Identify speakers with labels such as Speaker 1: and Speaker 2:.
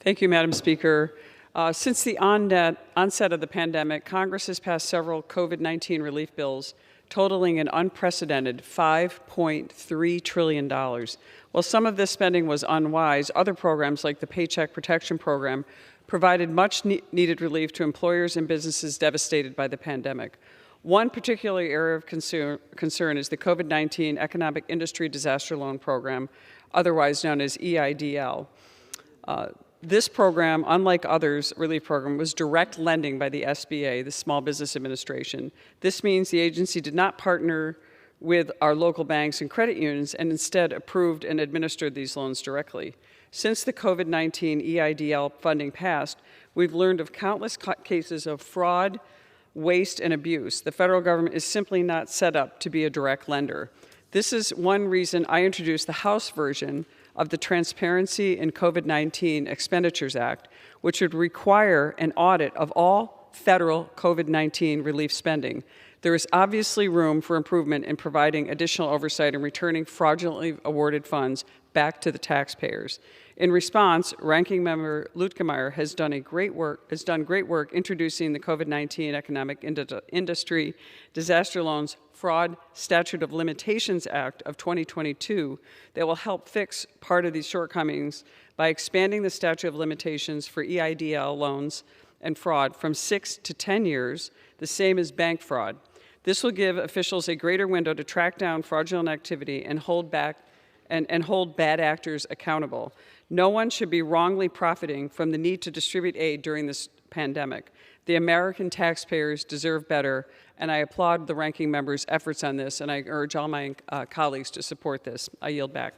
Speaker 1: Thank you, Madam Speaker. Since the onset of the pandemic, Congress has passed several COVID-19 relief bills totaling an unprecedented $5.3 trillion. While some of this spending was unwise, other programs like the Paycheck Protection Program provided much needed relief to employers and businesses devastated by the pandemic. One particular area of concern is the COVID-19 Economic Industry Disaster Loan Program, otherwise known as EIDL. This program, unlike others' relief program, was direct lending by the SBA, the Small Business Administration. This means the agency did not partner with our local banks and credit unions and instead approved and administered these loans directly. Since the COVID-19 EIDL funding passed, we've learned of countless cases of fraud, waste, and abuse. The federal government is simply not set up to be a direct lender. This is one reason I introduced the House version of the Transparency in COVID-19 Expenditures Act, which would require an audit of all federal COVID-19 relief spending. There is obviously room for improvement in providing additional oversight and returning fraudulently awarded funds back to the taxpayers. In response, Ranking Member Luetkemeyer has done great work introducing the COVID-19 Economic Industry Disaster Loans Fraud Statute of Limitations Act of 2022 that will help fix part of these shortcomings by expanding the statute of limitations for EIDL loans and fraud from 6 to 10 years, the same as bank fraud. This will give officials a greater window to track down fraudulent activity and hold bad actors accountable. No one should be wrongly profiting from the need to distribute aid during this pandemic. The American taxpayers deserve better, and I applaud the ranking member's efforts on this, and I urge all my colleagues to support this. I yield back.